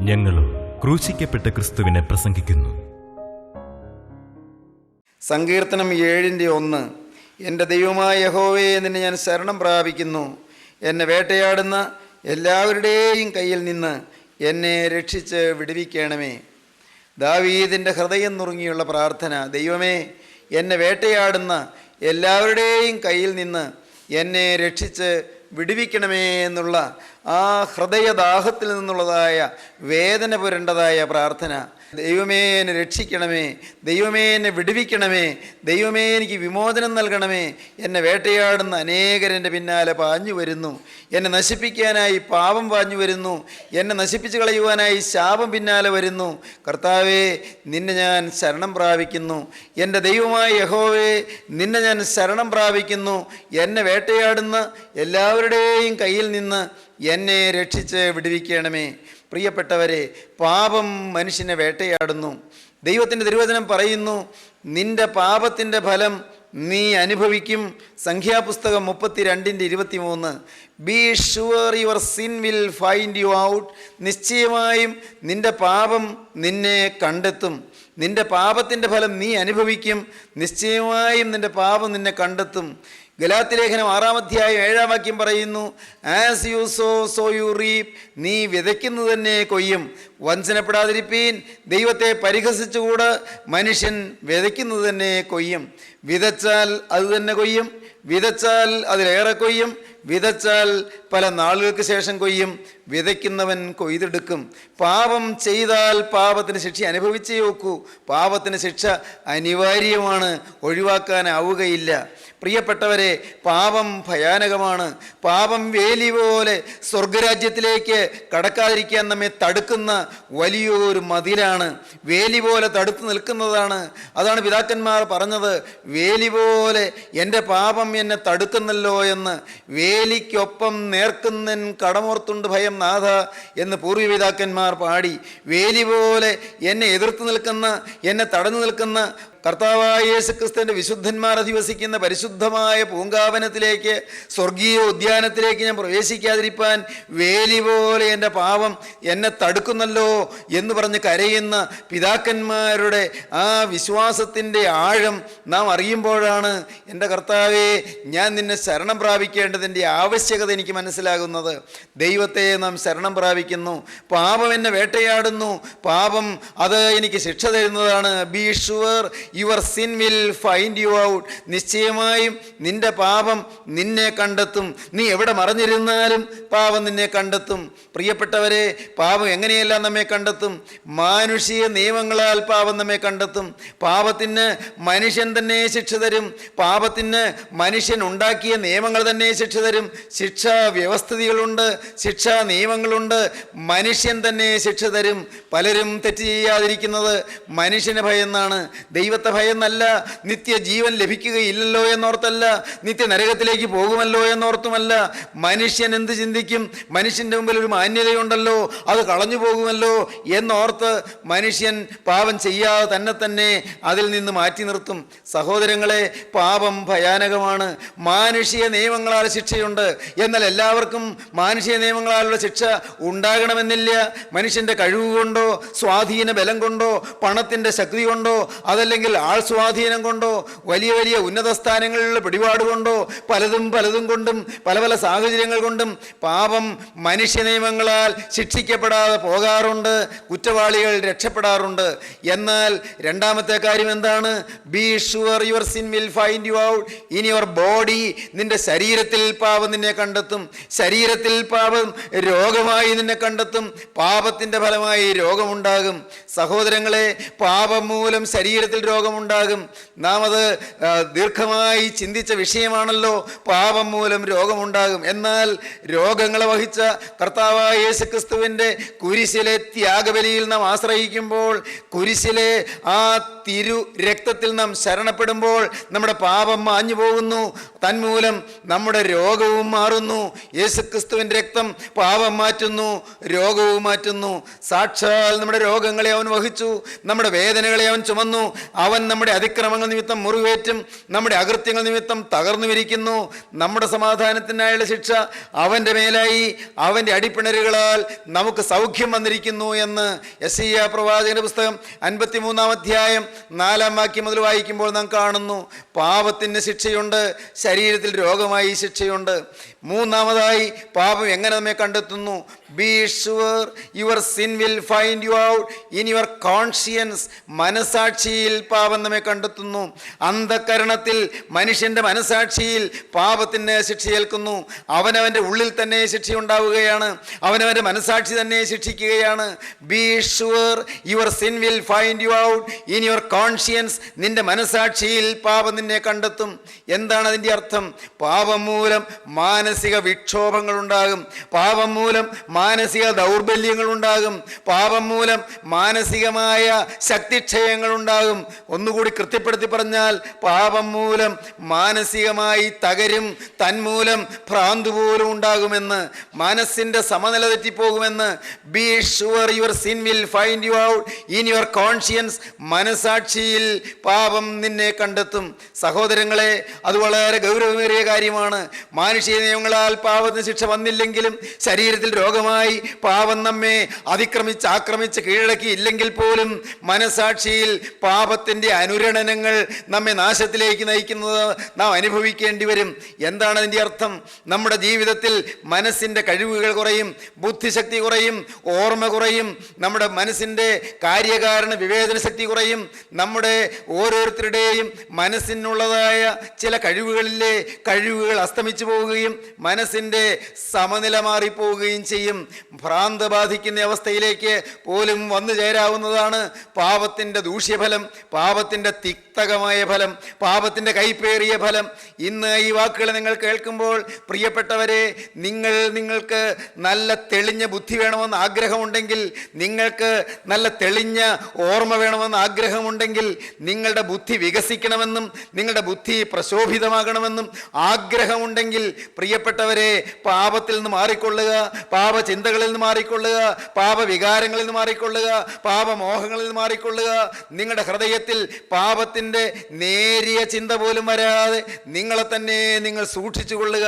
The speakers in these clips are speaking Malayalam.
ഞങ്ങളും ക്രൂശിക്കപ്പെട്ട ക്രിസ്തുവിനെ പ്രസംഗിക്കുന്നു. സങ്കീർത്തനം 7:1. എൻ്റെ ദൈവമായ യഹോവയെ നിന്നെ ഞാൻ ശരണം പ്രാപിക്കുന്നു. എന്നെ വേട്ടയാടുന്ന എല്ലാവരുടെയും കയ്യിൽ നിന്ന് എന്നെ രക്ഷിച്ച് വിടുവിക്കണമേ. ദാവീദിൻ്റെ ഹൃദയം നുറുങ്ങിയുള്ള പ്രാർത്ഥന. ദൈവമേ, എന്നെ വേട്ടയാടുന്ന എല്ലാവരുടെയും കയ്യിൽ നിന്ന് എന്നെ രക്ഷിച്ച് വിടുവിക്കണമേ എന്നുള്ള ആ ഹൃദയദാഹത്തിൽ നിന്നുള്ളതായ വേദന പുരണ്ടതായ പ്രാർത്ഥന. ദൈവമേ, എന്നെ രക്ഷിക്കണമേ, ദൈവമേ, എന്നെ വിടുവിക്കണമേ, ദൈവമേ, എനിക്ക് വിമോചനം നൽകണമേ. എന്നെ വേട്ടയാടുന്ന അനേകരെൻ്റെ പിന്നാലെ പാഞ്ഞു വരുന്നു. എന്നെ നശിപ്പിക്കാനായി പാപം പാഞ്ഞു വരുന്നു. എന്നെ നശിപ്പിച്ച് കളയുവാനായി ശാപം പിന്നാലെ വരുന്നു. കർത്താവേ, നിന്നെ ഞാൻ ശരണം പ്രാപിക്കുന്നു. എൻ്റെ ദൈവമായ യഹോവേ, നിന്നെ ഞാൻ ശരണം പ്രാപിക്കുന്നു. എന്നെ വേട്ടയാടുന്ന എല്ലാവരുടെയും കയ്യിൽ നിന്ന് എന്നെ രക്ഷിച്ച് വിടുവിക്കണമേ. പ്രിയപ്പെട്ടവരെ, പാപം മനുഷ്യനെ വേട്ടയാടുന്നു. ദൈവത്തിൻ്റെ തിരുവചനം പറയുന്നു, നിന്റെ പാപത്തിൻ്റെ ഫലം നീ അനുഭവിക്കും. സംഖ്യാപുസ്തകം 32:23. Be sure your sin will find you out. നിശ്ചയമായും നിന്റെ പാപം നിന്നെ കണ്ടെത്തും. നിന്റെ പാപത്തിൻ്റെ ഫലം നീ അനുഭവിക്കും. നിശ്ചയമായും നിന്റെ പാപം നിന്നെ കണ്ടെത്തും. ഗലാത്യലേഖനം 6:7 പറയുന്നു, ആസ് യു സോ യു റീപ്പ്. നീ വിതയ്ക്കുന്നത് തന്നെ കൊയ്യും. വഞ്ചനപ്പെടാതിരിപ്പീൻ, ദൈവത്തെ പരിഹസിച്ചുകൂടെ. മനുഷ്യൻ വിതയ്ക്കുന്നത് തന്നെ കൊയ്യും. വിതച്ചാൽ അത് തന്നെ കൊയ്യും. വിതച്ചാൽ അതിലേറെ കൊയ്യും. വിതച്ചാൽ പല നാളുകൾക്ക് ശേഷം കൊയ്യും. വിതയ്ക്കുന്നവൻ കൊയ്തെടുക്കും. പാപം ചെയ്താൽ പാപത്തിന് ശിക്ഷ അനുഭവിച്ചേ നോക്കൂ. പാപത്തിന് ശിക്ഷ അനിവാര്യമാണ്, ഒഴിവാക്കാനാവുകയില്ല. പ്രിയപ്പെട്ടവരെ, പാപം ഭയാനകമാണ്. പാപം വേലി പോലെ സ്വർഗരാജ്യത്തിലേക്ക് കടക്കാതിരിക്കാൻ നമ്മെ തടുക്കുന്ന വലിയൊരു മതിലാണ്. വേലി പോലെ തടുത്തു നിൽക്കുന്നതാണ്. അതാണ് പിതാക്കന്മാർ പറഞ്ഞത്, വേലി പോലെ എൻ്റെ പാപം എന്നെ തടുക്കുന്നല്ലോ എന്ന്. വേലിക്കൊപ്പം നേർക്കുന്നൻ കടമോർത്തുണ്ട് ഭയം നാഥ എന്ന് പൂർവ്വപിതാക്കന്മാർ പാടി. വേലി പോലെ എന്നെ എതിർത്ത് നിൽക്കുന്ന, എന്നെ തടഞ്ഞു നിൽക്കുന്ന കർത്താവായ യേശുക്രിസ്തുവിൻ്റെ വിശുദ്ധന്മാർ അധിവസിക്കുന്ന പരിശുദ്ധമായ പൂങ്കാവനത്തിലേക്ക്, സ്വർഗീയ ഉദ്യാനത്തിലേക്ക് ഞാൻ പ്രവേശിക്കാതിരിപ്പാൻ വേലി പോലെ എൻ്റെ പാപം എന്നെ തടുക്കുന്നല്ലോ എന്ന് പറഞ്ഞ് കരയുന്ന പിതാക്കന്മാരുടെ ആ വിശ്വാസത്തിൻ്റെ ആഴം നാം അറിയുമ്പോഴാണ് എൻ്റെ കർത്താവേ, ഞാൻ നിന്നെ ശരണം പ്രാപിക്കേണ്ടതിൻ്റെ ആവശ്യകത എനിക്ക് മനസ്സിലാകുന്നത്. ദൈവത്തെ നാം ശരണം പ്രാപിക്കുന്നു. പാപം എന്നെ വേട്ടയാടുന്നു. പാപം അത് എനിക്ക് ശിക്ഷ തരുന്നതാണ്. Be sure your sin will find you out. നിശ്ചയമായും നിന്റെ പാപം നിന്നെ കണ്ടെത്തും. നീ എവിടെ മറഞ്ഞിരുന്നാലും പാപം നിന്നെ കണ്ടെത്തും. പ്രിയപ്പെട്ടവരെ, പാപം എങ്ങനെയെല്ലാം നമ്മെ കണ്ടെത്തും? മാനുഷിക നിയമങ്ങളാൽ പാപം നമ്മെ കണ്ടെത്തും. പാപത്തിന് മനുഷ്യൻ തന്നെ ശിക്ഷ തരും. പാപത്തിന് മനുഷ്യൻ ഉണ്ടാക്കിയ നിയമങ്ങൾ തന്നെ ശിക്ഷ തരും. ശിക്ഷാ വ്യവസ്ഥിതികളുണ്ട്, ശിക്ഷാ നിയമങ്ങളുണ്ട്. മനുഷ്യൻ തന്നെ ശിക്ഷ തരും. പലരും തെറ്റ് ചെയ്യാതിരിക്കുന്നത് മനുഷ്യനെ ഭയന്നാണ്, ദൈവത്തെ ഭയന്നല്ല. നിത്യജീവൻ ലഭിക്കുകയില്ലല്ലോ എന്നോർത്തല്ല, നിത്യ നരകത്തിലേക്ക് പോകുമല്ലോ എന്നോർത്തുമല്ല. മനുഷ്യൻ എന്ത് ചിന്തിക്കും? മനുഷ്യൻ്റെ മുമ്പിൽ ഒരു മാന്യതയുണ്ടല്ലോ, അത് കളഞ്ഞു പോകുമല്ലോ എന്നോർത്ത് മനുഷ്യൻ പാപം ചെയ്യാതെ തന്നെ അതിൽ നിന്ന് മാറ്റി നിർത്തും. സഹോദരങ്ങളെ, പാപം ഭയാനകമാണ്. മാനുഷിക നിയമങ്ങളാൽ ശിക്ഷയുണ്ട്. എന്നാൽ എല്ലാവർക്കും മാനുഷിക നിയമങ്ങളാലുള്ള ശിക്ഷ ഉണ്ടാകണമെന്നില്ല. മനുഷ്യൻ്റെ കഴിവുകൊണ്ടോ, സ്വാധീന ബലം കൊണ്ടോ, പണത്തിൻ്റെ ശക്തി കൊണ്ടോ, അതല്ലെങ്കിൽ ആൾ സ്വാധീനം കൊണ്ടോ, വലിയ വലിയ ഉന്നത സ്ഥാനങ്ങളിലുള്ള പിടിപാട് കൊണ്ടോ, പലതും കൊണ്ടും പല സാഹചര്യങ്ങൾ കൊണ്ടും പാപം മനുഷ്യ നിയമങ്ങളാൽ ശിക്ഷിക്കപ്പെടാതെ പോകാറുണ്ട്. കുറ്റവാളികൾ രക്ഷപ്പെടാറുണ്ട്. എന്നാൽ രണ്ടാമത്തെ കാര്യം എന്താണ്? Be sure your sin will find you out in your body. നിന്റെ ശരീരത്തിൽ പാപം നിന്നെ കണ്ടെത്തും. ശരീരത്തിൽ പാപം രോഗമായി നിന്നെ കണ്ടെത്തും. പാപത്തിൻ്റെ ഫലമായി രോഗമുണ്ടാകും. സഹോദരങ്ങളെ, പാപം മൂലം ശരീരത്തിൽ രോഗമുണ്ടാകും. നാം അത് ദീർഘമായി ചിന്തിച്ച വിഷയമാണല്ലോ. പാപം മൂലം രോഗമുണ്ടാകും. എന്നാൽ രോഗങ്ങളെ വഹിച്ച കർത്താവായ യേശുക്രിസ്തുവിൻ്റെ കുരിശിലെ ത്യാഗബലിയിൽ നാം ആശ്രയിക്കുമ്പോൾ, കുരിശിലെ ആ തിരു രക്തത്തിൽ നാം ശരണപ്പെടുമ്പോൾ നമ്മുടെ പാപം മാഞ്ഞു പോകുന്നു. തന്മൂലം നമ്മുടെ രോഗവും മാറുന്നു. യേശുക്രിസ്തുവിൻ്റെ രക്തം പാപം മാറ്റുന്നു, രോഗവും മാറ്റുന്നു. സാക്ഷാൽ നമ്മുടെ രോഗങ്ങളെ അവൻ വഹിച്ചു, നമ്മുടെ വേദനകളെ അവൻ ചുമന്നു. അവൻ അവൻ നമ്മുടെ അതിക്രമങ്ങൾ നിമിത്തം മുറിവേറ്റും നമ്മുടെ അകൃത്യങ്ങൾ നിമിത്തം തകർന്നുമിരിക്കുന്നു. നമ്മുടെ സമാധാനത്തിനായുള്ള ശിക്ഷ അവൻ്റെ മേലായി, അവൻ്റെ അടിപ്പിണരുകളാൽ നമുക്ക് സൗഖ്യം വന്നിരിക്കുന്നു എന്ന് യെശയ്യാ പ്രവാചകന്റെ പുസ്തകം 53-ാം അധ്യായം 4-ാം വാക്യം മുതൽ വായിക്കുമ്പോൾ നാം കാണുന്നു. പാപത്തിന് ശിക്ഷയുണ്ട്, ശരീരത്തിൽ രോഗമായി ശിക്ഷയുണ്ട്. മൂന്നാമതായി പാപം എങ്ങനെ നമ്മെ കണ്ടെത്തുന്നു? Be sure your sin will find you out in your conscience. മനസാക്ഷിയിൽ പാപം നമ്മെ കണ്ടെത്തുന്നു. അന്ധകരണത്തിൽ മനുഷ്യൻ്റെ മനസാക്ഷിയിൽ പാപത്തിന് ശിക്ഷയേൽക്കുന്നു. അവനവൻ്റെ ഉള്ളിൽ തന്നെ ശിക്ഷയുണ്ടാവുകയാണ്, അവനവൻ്റെ മനസാക്ഷി തന്നെ ശിക്ഷിക്കുകയാണ്. Be sure your sin will find you out in your conscience. നിന്റെ മനസാക്ഷിയിൽ പാപം നിന്നെ കണ്ടെത്തും. എന്താണ് അതിൻ്റെ അർത്ഥം? പാപം മൂലം മാനസിക വിക്ഷോഭങ്ങൾ ഉണ്ടാകും, പാപം മൂലം മാനസിക ദൗർബല്യങ്ങൾ ഉണ്ടാകും, പാപം മൂലം മാനസികമായ ശക്തിക്ഷയങ്ങൾ ഉണ്ടാകും. ഒന്നുകൂടി കൃത്യപ്പെടുത്തി പറഞ്ഞാൽ, പാപം മൂലം മാനസികമായി തകരും, തന്മൂലം ഭ്രാന്ത് പോലും ഉണ്ടാകുമെന്ന്, മനസ്സിൻ്റെ സമനില തെറ്റിപ്പോകുമെന്ന്. Be sure your sin will find you out in your conscience. മനസാക്ഷിയിൽ പാപം നിന്നെ കണ്ടെത്തും. സഹോദരങ്ങളെ, അത് വളരെ ഗൗരവമേറിയ കാര്യമാണ്. മാനുഷിക നിയമങ്ങളാൽ പാപത്തിന് ശിക്ഷ വന്നില്ലെങ്കിലും ശരീരത്തിൽ രോഗമായി പാപം നമ്മെ ആക്രമിച്ച് കീഴടക്കി ഇല്ലെങ്കിൽ പോലും മനസാക്ഷിയിൽ പാപത്തിൻ്റെ അനുരണനങ്ങൾ നമ്മെ നാശത്തിലേക്ക് നയിക്കുന്നത് നാം അനുഭവിക്കേണ്ടി വരും. എന്താണ് അതിൻ്റെ അർത്ഥം? നമ്മുടെ ജീവിതത്തിൽ മനസ്സിൻ്റെ കഴിവുകൾ കുറയും, ബുദ്ധിശക്തി കുറയും, ഓർമ്മ കുറയും, നമ്മുടെ മനസ്സിൻ്റെ കാര്യകാരണ വിവേചന ശക്തി കുറയും. നമ്മുടെ ഓരോരുത്തരുടെയും മനസ്സിനുള്ളതായ ചില കഴിവുകൾ അസ്തമിച്ചു പോവുകയും മനസ്സിൻ്റെ സമനില മാറിപ്പോവുകയും ചെയ്യും. ഭ്രാന്ത് ബാധിക്കുന്ന അവസ്ഥയിലേക്ക് പോലും വന്നു ചേരാവുന്നതാണ് പാപത്തിൻ്റെ ദൂഷ്യഫലം, പാപത്തിൻ്റെ തിക്തകമായ ഫലം, പാപത്തിൻ്റെ കൈപ്പേറിയ ഫലം. ഇന്ന് ഈ വാക്കുകൾ നിങ്ങൾ കേൾക്കുമ്പോൾ പ്രിയപ്പെട്ടവരെ, നിങ്ങൾക്ക് നല്ല തെളിഞ്ഞ ബുദ്ധി വേണമെന്ന് ആഗ്രഹമുണ്ടെങ്കിൽ, നിങ്ങൾക്ക് നല്ല തെളിഞ്ഞ ഓർമ്മ വേണമെന്ന് ആഗ്രഹമുണ്ടെങ്കിൽ, നിങ്ങളുടെ ബുദ്ധി വികസിക്കണമെന്നും നിങ്ങളുടെ ബുദ്ധി പ്രശോഭിതമാകണമെന്നും ആഗ്രഹമുണ്ടെങ്കിൽ, പ്രിയപ്പെട്ടവരെ, പാപത്തിൽ നിന്ന് മാറിക്കൊള്ളുക, പാപചിന്തകളിൽ നിന്ന് മാറിക്കൊള്ളുക, പാപവികാരങ്ങളിൽ നിന്ന് മാറിക്കൊള്ളുക, പാപമോഹങ്ങളിൽ നിന്ന് മാറിക്കൊള്ളുക. നിങ്ങളുടെ ഹൃദയത്തിൽ പാപത്തിൻ്റെ നേരിയ ചിന്ത പോലും വരാതെ നിങ്ങളെ തന്നെ നിങ്ങൾ സൂക്ഷിച്ചു കൊള്ളുക.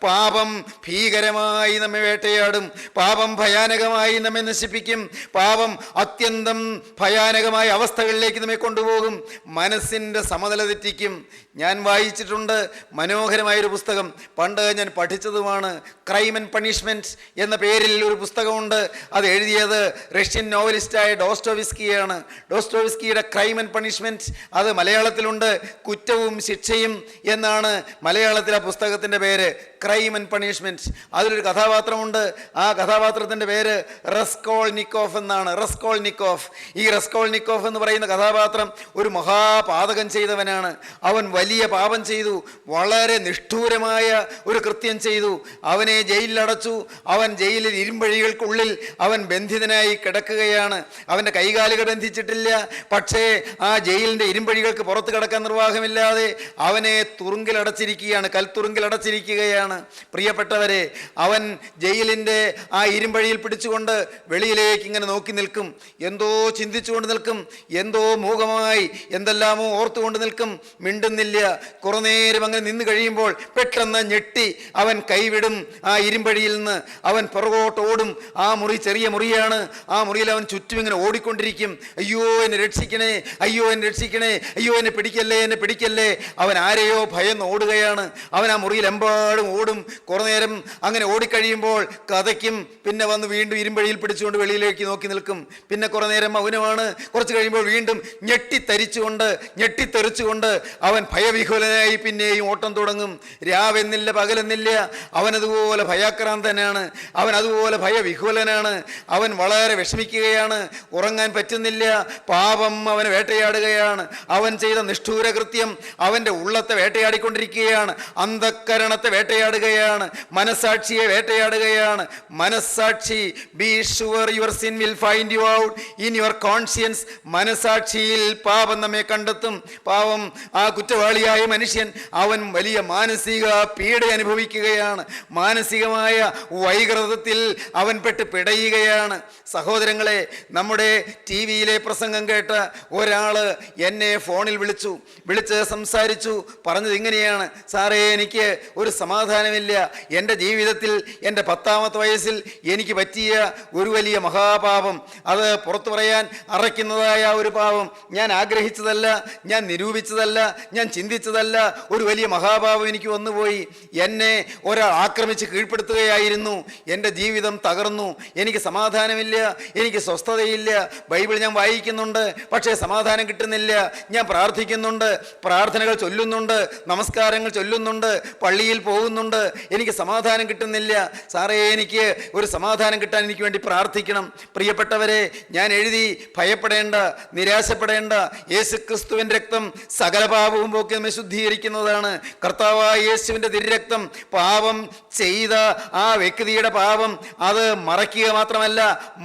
പാപം ഭീകരമായി നമ്മെ വേട്ടയാടും, പാപം ഭയാനകമായി നമ്മെ നശിപ്പിക്കും, പാപം അത്യന്തം ഭയാനകമായ അവസ്ഥകളിലേക്ക് നമ്മെ കൊണ്ടുപോകും, മനസ്സിൻ്റെ സമനില തെറ്റിക്കും. ഞാൻ വായിച്ചിട്ടുണ്ട് മനോഹരമായൊരു പുസ്തകം, പണ്ട് ഞാൻ പഠിച്ചതുമാണ്. ക്രൈം ആൻഡ് പണിഷ്മെൻറ്റ് എന്ന പേരിൽ ഒരു പുസ്തകമുണ്ട്. അത് എഴുതിയത് റഷ്യൻ നോവലിസ്റ്റായ ഡോസ്റ്റോവിസ്കിയാണ്. ഡോസ്റ്റോവിസ്കിയുടെ ക്രൈം ആൻഡ് പണിഷ്മെൻറ്റ്, അത് മലയാളത്തിലുണ്ട് കുറ്റവും ശിക്ഷയും എന്നാണ് മലയാളത്തിലെ പുസ്തകത്തിൻ്റെ പേര്. Crime and punishment. അതിലൊരു കഥാപാത്രമുണ്ട്. ആ കഥാപാത്രത്തിൻ്റെ പേര് റസ്കോൾനിക്കോഫ് എന്നാണ്. റസ്കോൾനിക്കോഫ്. ഈ റസ്കോൾനിക്കോഫ് എന്ന് പറയുന്ന കഥാപാത്രം ഒരു മഹാപാതകം ചെയ്തവനാണ്. അവൻ വലിയ പാപം ചെയ്തു, വളരെ നിഷ്ഠൂരമായ ഒരു കൃത്യം ചെയ്തു. അവനെ ജയിലിലടച്ചു. അവൻ ജയിലിൽ ഇരുമ്പഴികൾക്കുള്ളിൽ അവൻ ബന്ധിതനായി കിടക്കുകയാണ്. അവൻ്റെ കൈകാലുകൾ ബന്ധിച്ചിട്ടില്ല, പക്ഷേ ആ ജയിലിൻ്റെ ഇരുമ്പഴികൾക്ക് പുറത്ത് കിടക്കാൻ നിർവാഹമില്ലാതെ അവനെ തുറുങ്കിലടച്ചിരിക്കുകയാണ്, കൽത്തുറുങ്കിലടച്ചിരിക്കുകയാണ്. പ്രിയപ്പെട്ടവരെ, അവൻ ജയിലിൻ്റെ ആ ഇരുമ്പഴിയിൽ പിടിച്ചുകൊണ്ട് വെളിയിലേക്ക് ഇങ്ങനെ നോക്കി നിൽക്കും, എന്തോ ചിന്തിച്ചുകൊണ്ട് നിൽക്കും, എന്തോ മൂകമായി എന്തെല്ലാമോ ഓർത്തുകൊണ്ട് നിൽക്കും, മിണ്ടുന്നില്ല. കുറേ നേരം അങ്ങനെ നിന്ന് കഴിയുമ്പോൾ പെട്ടെന്ന് ഞെട്ടി അവൻ കൈവിടും ആ ഇരുമ്പഴിയിൽ നിന്ന്. അവൻ പുറകോട്ട് ഓടും. ആ മുറി ചെറിയ മുറിയാണ്. ആ മുറിയിൽ അവൻ ചുറ്റും ഇങ്ങനെ ഓടിക്കൊണ്ടിരിക്കും. അയ്യോ എന്നെ രക്ഷിക്കണേ, അയ്യോ എന്നെ രക്ഷിക്കണേ, അയ്യോ എന്നെ പിടിക്കല്ലേ, എന്നെ പിടിക്കല്ലേ. അവൻ ആരെയോ ഭയന്ന് ഓടുകയാണ്. അവൻ ആ മുറിയിൽ എമ്പാടും ഓടും. കുറേ നേരം അങ്ങനെ ഓടിക്കഴിയുമ്പോൾ കഥയ്ക്കും, പിന്നെ വന്ന് വീണ്ടും ഇരുമ്പഴിയിൽ പിടിച്ചുകൊണ്ട് വെളിയിലേക്ക് നോക്കി നിൽക്കും. പിന്നെ കുറേ നേരം മൗനമാണ്. കുറച്ച് കഴിയുമ്പോൾ വീണ്ടും ഞെട്ടിത്തെറിച്ചുകൊണ്ട് അവൻ ഭയവിഹുലനായി പിന്നെയും ഓട്ടം തുടങ്ങും. രാവെന്നില്ല പകലെന്നില്ല, അവനതുപോലെ ഭയാക്രാന്തനാണ്, അവൻ അതുപോലെ ഭയവിഹുലനാണ്. അവൻ വളരെ വിഷമിക്കുകയാണ്, ഉറങ്ങാൻ പറ്റുന്നില്ല. പാപം അവനെ വേട്ടയാടുകയാണ്. അവൻ ചെയ്ത നിഷ്ഠൂര കൃത്യം അവൻ്റെ ഉള്ളത്തെ വേട്ടയാടിക്കൊണ്ടിരിക്കുകയാണ്, അന്ധക്കരണത്തെ വേട്ടയാടുകയാണ്, മനസാക്ഷിയെ വേട്ടയാടുകയാണ്. മനസാക്ഷി, be sure your sin will find you out in your conscience. മനസാക്ഷിയിൽ പാപം നമ്മെ കണ്ടെത്തും. പാപം, ആ കുറ്റവാളിയായ മനുഷ്യൻ അവൻ വലിയ മാനസിക പീഡ അനുഭവിക്കും. അനുഭവിക്കുകയാണ്. മാനസികമായ വൈകൃതത്തിൽ അവൻ പെട്ട് പിടയുകയാണ്. സഹോദരങ്ങളെ, നമ്മുടെ ടി വിയിലെ പ്രസംഗം കേട്ട ഒരാൾ എന്നെ ഫോണിൽ വിളിച്ച് സംസാരിച്ചു. പറഞ്ഞത് ഇങ്ങനെയാണ്: സാറേ, എനിക്ക് ഒരു സമാധാനമില്ല. എൻ്റെ ജീവിതത്തിൽ എൻ്റെ 10ാമത്തെ വയസ്സിൽ എനിക്ക് പറ്റിയ ഒരു വലിയ മഹാപാപം, അത് പുറത്തു പറയാൻ അറയ്ക്കുന്നതായ ഒരു പാപം, ഞാൻ ആഗ്രഹിച്ചതല്ല, ഞാൻ നിരൂപിച്ചതല്ല, ഞാൻ ചിന്തിച്ചതല്ല, ഒരു വലിയ മഹാപാപം എനിക്ക് വന്നുപോയി. എന്നെ ഒരാൾ ആക്രമിച്ച് കീഴ്പ്പെടുത്തുകയായിരുന്നു. എൻ്റെ ജീവിതം തകർന്നു. എനിക്ക് സമാധാനമില്ല, എനിക്ക് സ്വസ്ഥതയില്ല. ബൈബിൾ ഞാൻ വായിക്കുന്നുണ്ട്, പക്ഷേ സമാധാനം കിട്ടുന്നില്ല. ഞാൻ പ്രാർത്ഥിക്കുന്നുണ്ട്, പ്രാർത്ഥനകൾ ചൊല്ലുന്നുണ്ട്, നമസ്കാരങ്ങൾ ചൊല്ലുന്നുണ്ട്, പള്ളിയിൽ പോകുന്നുണ്ട്, എനിക്ക് സമാധാനം കിട്ടുന്നില്ല. സാറേ, എനിക്ക് ഒരു സമാധാനം കിട്ടാൻ എനിക്ക് വേണ്ടി പ്രാർത്ഥിക്കണം. പ്രിയപ്പെട്ടവരെ, ഞാൻ എഴുതി, ഭയപ്പെടേണ്ട, നിരാശപ്പെടേണ്ട. യേശുക്രിസ്തുവിൻ്റെ രക്തം സകല പാപവും പോക്കി നമ്മെ ശുദ്ധീകരിക്കുന്നതാണ്. കർത്താവായ യേശുവിൻ്റെ തിരുരക്തം പാപം ചെയ്ത ആ വ്യക്തിയുടെ പാപം അത് മറയ്ക്കുക മാത്രമല്ല,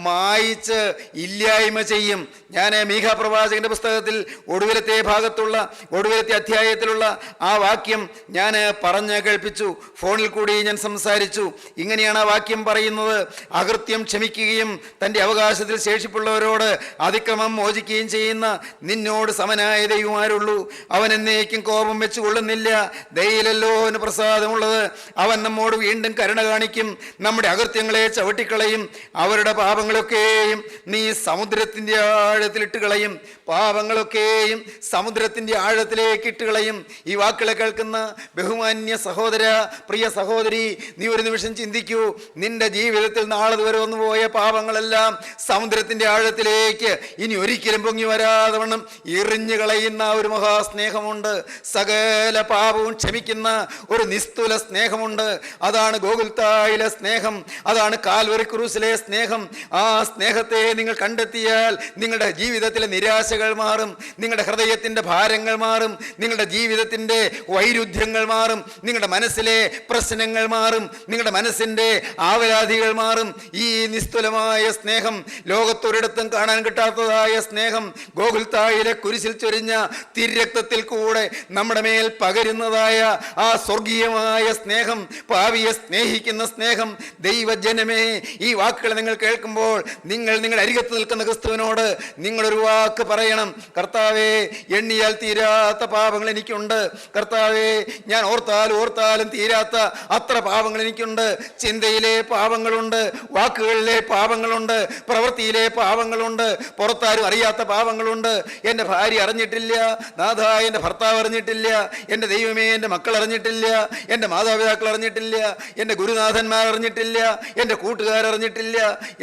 മായിച്ച് ഇല്ലായ്മ ചെയ്യും. ഞാൻ മീഖാ പ്രവാചകന്റെ പുസ്തകത്തിൽ ഒടുവിലത്തെ അധ്യായത്തിലുള്ള ആ വാക്യം ഞാൻ പറഞ്ഞ് കേൾപ്പിച്ചു. ഫോണിൽ കൂടി ഞാൻ സംസാരിച്ചു. ഇങ്ങനെയാണ് ആ വാക്യം പറയുന്നത്: അകൃത്യം ക്ഷമിക്കുകയും തൻ്റെ അവകാശത്തിൽ ശേഷിപ്പുള്ളവരോട് അതിക്രമം മോചിക്കുകയും ചെയ്യുന്ന നിന്നോട് സമനായ ദൈവമാരുള്ളൂ. അവൻ എന്നേക്കും കോപം വെച്ച് കൊള്ളുന്നില്ല. ദയയിലല്ലോ അവന് പ്രസാദമുള്ളത്. അവൻ നമ്മോട് വീണ്ടും കരുണ കാണിക്കും. നമ്മുടെ അകൃത്യങ്ങളെ ചവിട്ടിക്കളയും. അവരുടെ പാപങ്ങളൊക്കെയും നീ സമുദ്രത്തിൻ്റെ ആഴത്തിലിട്ട് കളയും. പാപങ്ങളൊക്കെയും സമുദ്രത്തിൻ്റെ ആഴത്തിലേക്ക് ഇട്ട് കളയും. ഈ വാക്കുകളെ കേൾക്കുന്ന ബഹുമാന്യ സഹോദര, പ്രിയ സഹോദരി, നീ ഒരു നിമിഷം ചിന്തിക്കൂ. നിന്റെ ജീവിതത്തിൽ നാളെ വരെ വന്നുപോയ പാപങ്ങളെല്ലാം സമുദ്രത്തിൻ്റെ ആഴത്തിലേക്ക് ഇനി ഒരിക്കലും പൊങ്ങി വരാതെ വണ്ണം എറിഞ്ഞു കളയുന്ന ഒരു മഹാസ്നേഹമുണ്ട്. സകല പാപവും ക്ഷമിക്കുന്ന ഒരു നിസ്തുല സ്നേഹമുണ്ട്. അതാണ് ഗോകുൽത്തായിലെ സ്നേഹം, അതാണ് കാൽവരി ക്രൂസിലെ സ്നേഹം. ആ സ്നേഹത്തെ നിങ്ങൾ കണ്ടെത്തിയാൽ നിങ്ങളുടെ ജീവിതത്തിലെ നിരാശകൾ മാറും, നിങ്ങളുടെ ഹൃദയത്തിൻ്റെ ഭാരങ്ങൾ മാറും, നിങ്ങളുടെ ജീവിതത്തിൻ്റെ വൈരുദ്ധ്യങ്ങൾ മാറും, നിങ്ങളുടെ മനസ്സിലെ പ്രശ്നങ്ങൾ മാറും, നിങ്ങളുടെ മനസ്സിൻ്റെ ആവലാതികൾ മാറും. ഈ നിസ്തുലമായ സ്നേഹം, ലോകത്തൊരിടത്തും കാണാൻ കിട്ടാത്തതായ സ്നേഹം, ഗോകുൽത്തായിലെ കുരിശിൽ ചൊരിഞ്ഞ തിരുരക്തത്തിൽ കൂടെ നമ്മുടെ മേൽ പകരുന്നതായ ആ സ്വർഗീയമായ സ്നേഹം, പാപിയെ സ്നേഹിക്കുന്ന സ്നേഹം. ദൈവജനമേ, ഈ വാക്കുകൾ നിങ്ങൾ കേൾക്കുമ്പോൾ നിങ്ങളുടെ അരികത്ത് നിൽക്കുന്ന ക്രിസ്തുവിനോട് നിങ്ങളൊരു വാക്ക് പറയണം: കർത്താവേ, എണ്ണിയാൽ തീരാത്ത പാപങ്ങൾ എനിക്കുണ്ട്. കർത്താവേ, ഞാൻ ഓർത്താലും തീരാത്ത അത്ര പാപങ്ങൾ എനിക്കുണ്ട്. ചിന്തയിലെ പാപങ്ങളുണ്ട്, വാക്കുകളിലെ പാപങ്ങളുണ്ട്, പ്രവൃത്തിയിലെ പാപങ്ങളുണ്ട്, പുറത്താരും അറിയാത്ത പാപങ്ങളുണ്ട്. എൻ്റെ ഭാര്യ അറിഞ്ഞിട്ടില്ല, നാഥ എൻ്റെ ഭർത്താവ് അറിഞ്ഞിട്ടില്ല, എൻ്റെ ദൈവമേ എൻ്റെ മക്കൾ അറിഞ്ഞിട്ടില്ല, എൻ്റെ മാതാപിതാക്കൾ അറിഞ്ഞിട്ടില്ല, എൻ്റെ ഗുരുനാഥന്മാർ അറിഞ്ഞിട്ടില്ല, എൻ്റെ കൂട്ടുകാരറിഞ്ഞിട്ടില്ല.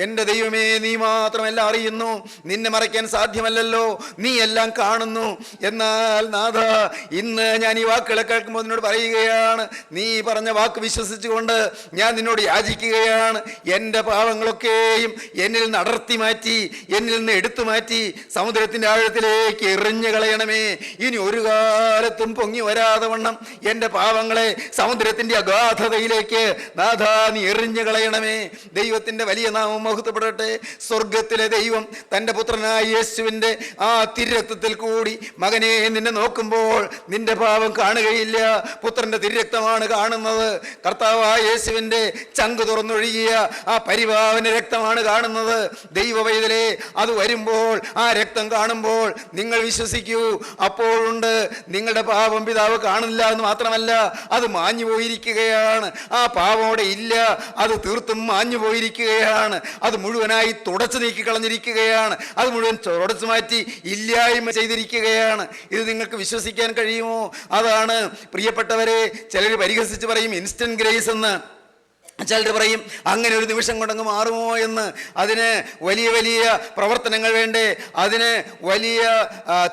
എൻ്റെ ദൈവമേ, നീ മാത്രമെല്ലാം അറിയുന്നു. നിന്നെ മറയ്ക്കാൻ സാധ്യമല്ലല്ലോ, നീ എല്ലാം കാണുന്നു. എന്നാൽ നാഥ, ഇന്ന് ഞാൻ ഈ വാക്കുകളെ കേൾക്കുമ്പോൾ നിന്നോട് പറയുകയാണ്, നീ പറഞ്ഞ വാക്ക് വിശ്വസിച്ചുകൊണ്ട് ഞാൻ നിന്നോട് യാചിക്കുകയാണ്. എൻ്റെ പാവങ്ങളൊക്കെയും എന്നിൽ നിന്ന് അടർത്തി മാറ്റി, എന്നിൽ നിന്ന് എടുത്തു മാറ്റി സമുദ്രത്തിൻ്റെ ആഴത്തിലേക്ക് എറിഞ്ഞു കളയണമേ. ഇനി ഒരു കാലത്തും പൊങ്ങി വരാതെ വണ്ണം എൻ്റെ പാവങ്ങളെ സമുദ്രത്തിൻ്റെ അഗാധതയിലേക്ക് നാഥ നീ എറിഞ്ഞു കളയണമേ. ദൈവത്തിൻ്റെ വലിയ നാമം മഹത്വപ്പെടട്ടെ. സ്വർഗത്തിലെ ദൈവം തൻ്റെ പുത്രനായ യേശുവിൻ്റെ ആ തിരുരക്തത്തിൽ കൂടി മകനെ നിന്നെ നോക്കുമ്പോൾ നിന്റെ പാപം കാണുകയില്ല, പുത്രൻ്റെ തിരുരക്തമാണ് കാണുന്നത്. കർത്താവായ യേശുവിൻ്റെ ചങ്ക് തുറന്നൊഴുകിയ ആ പരിപാവന രക്തമാണ് കാണുന്നത്. ദൈവ പൈതലേ, അത് വരുമ്പോൾ, ആ രക്തം കാണുമ്പോൾ നിങ്ങൾ വിശ്വസിക്കൂ, അപ്പോഴുണ്ട് നിങ്ങളുടെ പാപം പിതാവ് കാണില്ല എന്ന് മാത്രമല്ല, അത് മാഞ്ഞു പോയിരിക്കുകയാണ്. ആ പാപം അവിടെ ഇല്ല, അത് തീർത്തും മാഞ്ഞു പോയിരിക്കുകയാണ്. അത് മുഴുവനായി തുടച്ചു നീക്കി കളഞ്ഞിരിക്കുകയാണ്. അത് മുഴുവൻ തുടച്ചു മാറ്റി ഇല്ലായ്മ ചെയ്തിരിക്കുകയാണ്. ഇത് നിങ്ങൾക്ക് വിശ്വസിക്കാൻ കഴിയുമോ? അതാണ് പ്രിയപ്പെട്ടവരെ, ചിലർ പരിഹസിച്ച് പറയും ഇൻസ്റ്റന്റ് ഗ്രേസ് എന്ന്. ചിലർ പറയും അങ്ങനെ ഒരു നിമിഷം കൊണ്ടങ്ങ് മാറുമോ എന്ന്. അതിന് വലിയ വലിയ പ്രവർത്തനങ്ങൾ വേണ്ടേ, അതിന് വലിയ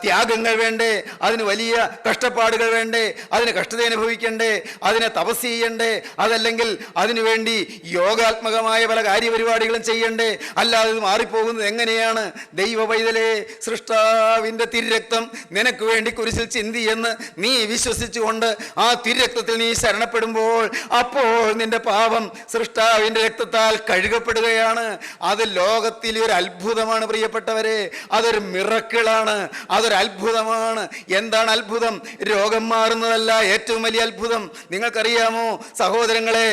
ത്യാഗങ്ങൾ വേണ്ടേ, അതിന് വലിയ കഷ്ടപ്പാടുകൾ വേണ്ടേ, അതിന് കഷ്ടത അനുഭവിക്കണ്ടേ, അതിനെ തപസ് ചെയ്യണ്ടേ, അതല്ലെങ്കിൽ അതിനു വേണ്ടി യോഗാത്മകമായ പല കാര്യപരിപാടികളും ചെയ്യണ്ടേ. അല്ലാതെ ഇത് മാറിപ്പോകുന്നത് എങ്ങനെയാണ്? ദൈവ പൈതലേ, സൃഷ്ടാവിൻ്റെ തിരുരക്തം നിനക്ക് വേണ്ടി കുരിശിൽ ചിന്തി എന്ന് നീ വിശ്വസിച്ചുകൊണ്ട് ആ തിരുരക്തത്തിൽ നീ ശരണപ്പെടുമ്പോൾ അപ്പോൾ നിന്റെ പാപം സൃഷ്ടാവിൻ്റെ രക്തത്താൽ കഴുകപ്പെടുകയാണ്. അത് ലോകത്തിലെ ഒരു അത്ഭുതമാണ് പ്രിയപ്പെട്ടവരെ. അതൊരു മിറക്കിളാണ്, അതൊരു അത്ഭുതമാണ്. എന്താണ് അത്ഭുതം? രോഗം മാറുന്നതല്ല ഏറ്റവും വലിയ അത്ഭുതം. നിങ്ങൾക്കറിയാമോ സഹോദരങ്ങളെ,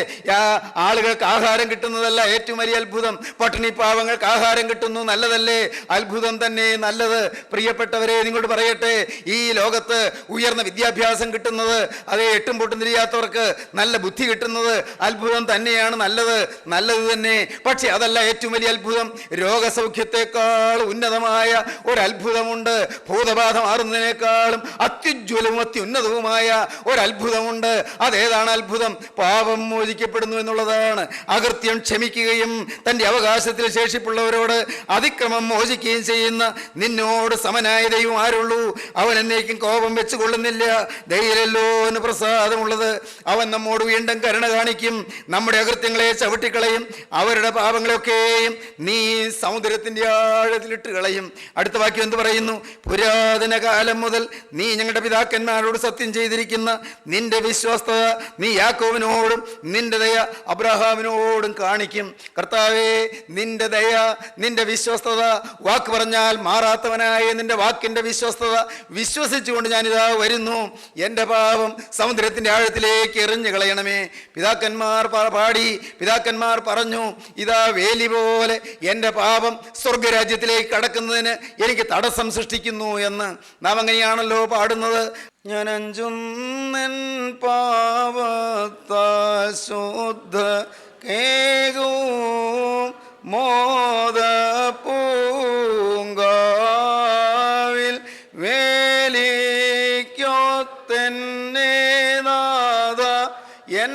ആളുകൾക്ക് ആഹാരം കിട്ടുന്നതല്ല ഏറ്റവും വലിയ അത്ഭുതം. പട്ടിണി പാവങ്ങൾക്ക് ആഹാരം കിട്ടുന്നു, നല്ലതല്ലേ? അത്ഭുതം തന്നെ നല്ലത്. പ്രിയപ്പെട്ടവരെ, നിങ്ങളോട് പറയട്ടെ, ഈ ലോകത്ത് ഉയർന്ന വിദ്യാഭ്യാസം കിട്ടുന്നത്, അതേ എട്ടും പൊട്ടും തിരിയാത്തവർക്ക് നല്ല ബുദ്ധി കിട്ടുന്നത് അത്ഭുതം തന്നെയാണ്, നല്ലത് തന്നെ. പക്ഷെ അതല്ല ഏറ്റവും വലിയ അത്ഭുതം. രോഗസൗഖ്യത്തെക്കാൾ ഉന്നതമായ ഒരു അത്ഭുതമുണ്ട്. ഭൂതബാധ മാറുന്നതിനേക്കാളും അത്യുജ്വലവും അത്യുന്നതവുമായ ഒരു അത്ഭുതമുണ്ട്. അതേതാണ് അത്ഭുതം? പാപം മോചിക്കപ്പെടുന്നു എന്നുള്ളതാണ്. അകൃത്യം ക്ഷമിക്കുകയും തൻ്റെ അവകാശത്തിൽ ശേഷിപ്പുള്ളവരോട് അതിക്രമം മോചിക്കുകയും ചെയ്യുന്ന നിന്നോട് സമനായ ദൈവം ആരുള്ളൂ? അവൻ എന്നേക്കും കോപം വെച്ച് കൊള്ളുന്നില്ല, ദയയിലല്ലോ എന്ന് പ്രസാദമുള്ളത്. അവൻ നമ്മോട് വീണ്ടും കരുണ കാണിക്കും, നമ്മുടെ അകൃത്യങ്ങളെ ചവിട്ടിക്കളയും, അവരുടെ പാപങ്ങളെയൊക്കെയും നീ സമുദ്രത്തിൻ്റെ ആഴത്തിലിട്ട് കളയും. അടുത്ത വാക്യം എന്ത് പറയുന്നു? പുരാതന കാലം മുതൽ നീ ഞങ്ങളുടെ പിതാക്കന്മാരോട് സത്യം ചെയ്തിരിക്കുന്ന നിന്റെ വിശ്വസ്തത നീ യാക്കോബിനോടും നിന്റെ ദയ അബ്രഹാമിനോടും കാണിക്കും. കർത്താവേ, നിന്റെ ദയ, നിന്റെ വിശ്വസ്തത, വാക്ക് പറഞ്ഞാൽ മാറാത്തവനായ നിന്റെ വാക്കിൻ്റെ വിശ്വസ്തത വിശ്വസിച്ചുകൊണ്ട് ഞാനിതാ വരുന്നു. എൻ്റെ പാപം സമുദ്രത്തിൻ്റെ ആഴത്തിലേക്ക് എറിഞ്ഞു കളയണമേ. പിതാക്കന്മാർ പറഞ്ഞു, ഇതാ വേലി പോലെ എൻ്റെ പാപം സ്വർഗരാജ്യത്തിലേക്ക് കടക്കുന്നതിന് എനിക്ക് തടസ്സം സൃഷ്ടിക്കുന്നു എന്ന്. നാം അങ്ങനെയാണല്ലോ പാടുന്നത്. ഞാൻ അഞ്ചുന്നൻ പാപത്താൽ ശുദ്ധ കേകും മോദപൂങ്കാവിൽ വേലിക്കൊത്തന്നെ നാഥ എൻ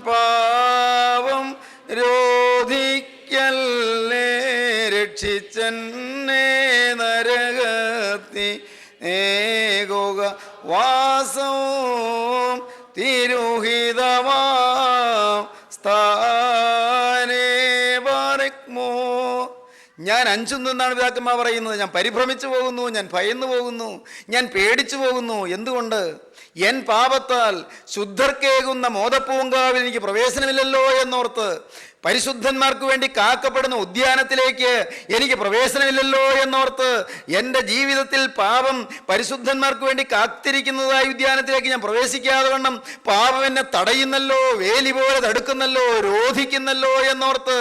പാപം രോധിക്കല്ലേ, രക്ഷിച്ചെന്നെ നരകത്തി ഏകോക വാസവും തിരുഹിതമാം സ്ഥാനേ ബാരക്മോ. ഞാൻ അഞ്ചുന്നാണ് പിതാക്കന്മാർ പറയുന്നത്. ഞാൻ പരിഭ്രമിച്ചു പോകുന്നു, ഞാൻ ഭയന്നു പോകുന്നു, ഞാൻ പേടിച്ചു പോകുന്നു. എന്തുകൊണ്ട്? എൻ പാപത്താൽ ശുദ്ധർക്കേകുന്ന മോദപ്പൂങ്കാവിൽ എനിക്ക് പ്രവേശനമില്ലല്ലോ എന്നോർത്ത്, പരിശുദ്ധന്മാർക്ക് വേണ്ടി കാക്കപ്പെടുന്ന ഉദ്യാനത്തിലേക്ക് എനിക്ക് പ്രവേശനമില്ലല്ലോ എന്നോർത്ത്, എൻ്റെ ജീവിതത്തിൽ പാപം പരിശുദ്ധന്മാർക്ക് വേണ്ടി കാത്തിരിക്കുന്നതായ ഉദ്യാനത്തിലേക്ക് ഞാൻ പ്രവേശിക്കാതെ വണ്ണം പാപം എന്നെ തടയുന്നല്ലോ, വേലി പോലെ തടുക്കുന്നല്ലോ, രോധിക്കുന്നല്ലോ എന്നോർത്ത്